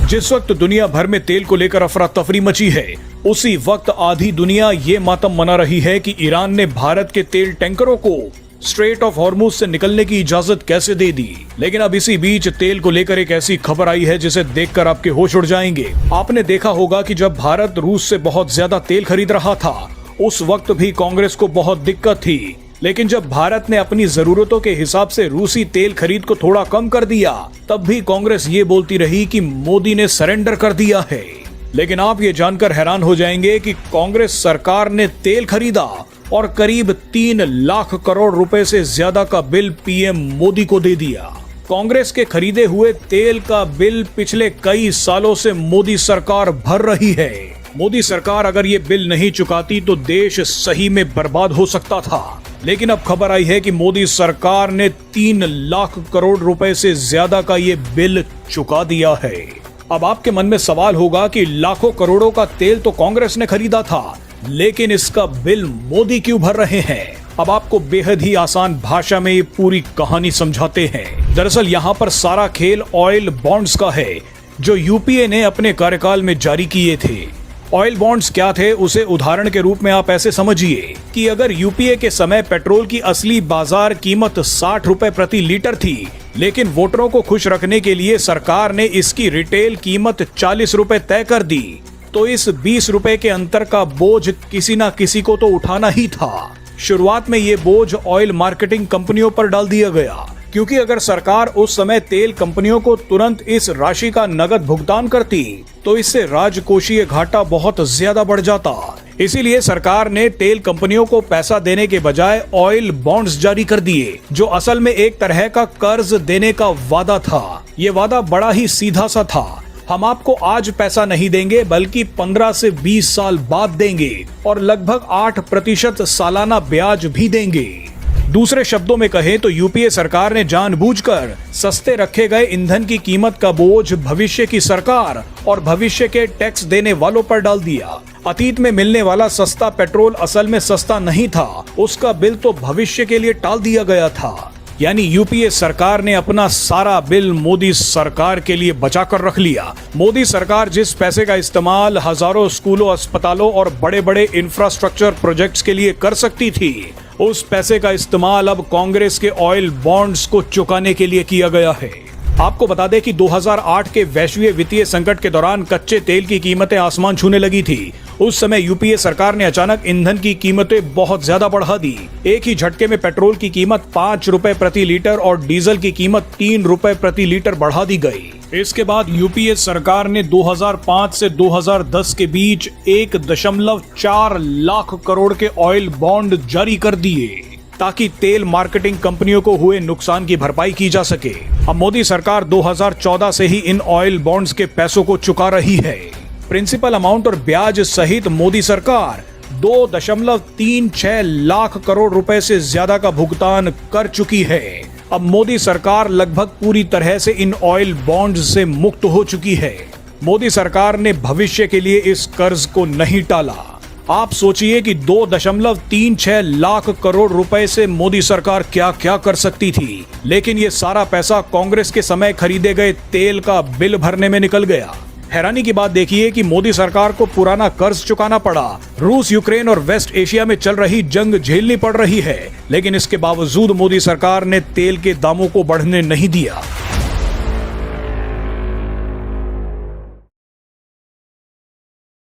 जिस वक्त दुनिया भर में तेल को लेकर अफरा तफरी मची है, उसी वक्त आधी दुनिया ये मातम मना रही है कि ईरान ने भारत के तेल टैंकरों को स्ट्रेट ऑफ हॉर्मुज से निकलने की इजाजत कैसे दे दी। लेकिन अब इसी बीच तेल को लेकर एक ऐसी खबर आई है जिसे देखकर आपके होश उड़ जाएंगे। आपने देखा होगा कि जब भारत रूस से बहुत ज्यादा तेल खरीद रहा था, उस वक्त भी कांग्रेस को बहुत दिक्कत थी। लेकिन जब भारत ने अपनी जरूरतों के हिसाब से रूसी तेल खरीद को थोड़ा कम कर दिया, तब भी कांग्रेस ये बोलती रही कि मोदी ने सरेंडर कर दिया है। लेकिन आप ये जानकर हैरान हो जाएंगे कि कांग्रेस सरकार ने तेल खरीदा और करीब 3 लाख करोड़ रुपए से ज्यादा का बिल पीएम मोदी को दे दिया। कांग्रेस के खरीदे हुए तेल का बिल पिछले कई सालों से मोदी सरकार भर रही है। मोदी सरकार अगर ये बिल नहीं चुकाती तो देश सही में बर्बाद हो सकता था। लेकिन अब खबर आई है कि मोदी सरकार ने 3 लाख करोड़ रुपए से ज्यादा का ये बिल चुका दिया है। अब आपके मन में सवाल होगा कि लाखों करोड़ों का तेल तो कांग्रेस ने खरीदा था, लेकिन इसका बिल मोदी क्यों भर रहे हैं। अब आपको बेहद ही आसान भाषा में ये पूरी कहानी समझाते हैं। दरअसल यहाँ पर सारा खेल ऑयल बॉन्ड्स का है, जो यूपीए ने अपने कार्यकाल में जारी किए थे। ऑयल बॉन्ड्स क्या थे, उसे उदाहरण के रूप में आप ऐसे समझिए कि अगर यूपीए के समय पेट्रोल की असली बाजार कीमत 60 रुपए प्रति लीटर थी, लेकिन वोटरों को खुश रखने के लिए सरकार ने इसकी रिटेल कीमत 40 रुपए तय कर दी, तो इस 20 रुपए के अंतर का बोझ किसी ना किसी को तो उठाना ही था। शुरुआत में ये बोझ ऑयल मार्केटिंग कंपनियों पर डाल दिया गया, क्योंकि अगर सरकार उस समय तेल कंपनियों को तुरंत इस राशि का नगद भुगतान करती तो इससे राजकोषीय घाटा बहुत ज्यादा बढ़ जाता। इसीलिए सरकार ने तेल कंपनियों को पैसा देने के बजाय ऑयल बॉन्ड्स जारी कर दिए, जो असल में एक तरह का कर्ज देने का वादा था। ये वादा बड़ा ही सीधा सा था, हम आपको आज पैसा नहीं देंगे बल्कि 15 से 20 साल बाद देंगे और लगभग 8% सालाना ब्याज भी देंगे। दूसरे शब्दों में कहें तो यूपीए सरकार ने जानबूझकर सस्ते रखे गए ईंधन की कीमत का बोझ भविष्य की सरकार और भविष्य के टैक्स देने वालों पर डाल दिया। अतीत में मिलने वाला सस्ता पेट्रोल असल में सस्ता नहीं था, उसका बिल तो भविष्य के लिए टाल दिया गया था। यानी यूपीए सरकार ने अपना सारा बिल मोदी सरकार के लिए बचा कर रख लिया। मोदी सरकार जिस पैसे का इस्तेमाल हजारों स्कूलों, अस्पतालों और बड़े बड़े इंफ्रास्ट्रक्चर प्रोजेक्ट्स के लिए कर सकती थी, उस पैसे का इस्तेमाल अब कांग्रेस के ऑयल बॉन्ड्स को चुकाने के लिए किया गया है। आपको बता दें कि 2008 के वैश्विक वित्तीय संकट के दौरान कच्चे तेल की कीमतें आसमान छूने लगी थी। उस समय यूपीए सरकार ने अचानक ईंधन की कीमतें बहुत ज्यादा बढ़ा दी। एक ही झटके में पेट्रोल की कीमत 5 रुपए प्रति लीटर और डीजल की कीमत 3 रुपए प्रति लीटर बढ़ा दी गई। इसके बाद यूपीए सरकार ने 2005 से 2010 के बीच 1.4 लाख करोड़ के ऑयल बॉन्ड जारी कर दिए, ताकि तेल मार्केटिंग कंपनियों को हुए नुकसान की भरपाई की जा सके। अब मोदी सरकार 2014 से ही इन ऑयल बॉन्ड्स के पैसों को चुका रही है। प्रिंसिपल अमाउंट और ब्याज सहित मोदी सरकार 2.36 लाख करोड़ रुपए से ज्यादा का भुगतान कर चुकी है। अब मोदी सरकार लगभग पूरी तरह से इन ऑयल बॉन्ड्स से मुक्त हो चुकी है। मोदी सरकार ने भविष्य के लिए इस कर्ज को नहीं टाला। आप सोचिए कि 2.36 लाख करोड़ रुपए से मोदी सरकार क्या क्या कर सकती थी, लेकिन ये सारा पैसा कांग्रेस के समय खरीदे गए तेल का बिल भरने में निकल गया। हैरानी की बात देखिए कि मोदी सरकार को पुराना कर्ज चुकाना पड़ा। रूस, यूक्रेन और वेस्ट एशिया में चल रही जंग झेलनी पड़ रही है, लेकिन इसके बावजूद मोदी सरकार ने तेल के दामों को बढ़ने नहीं दिया।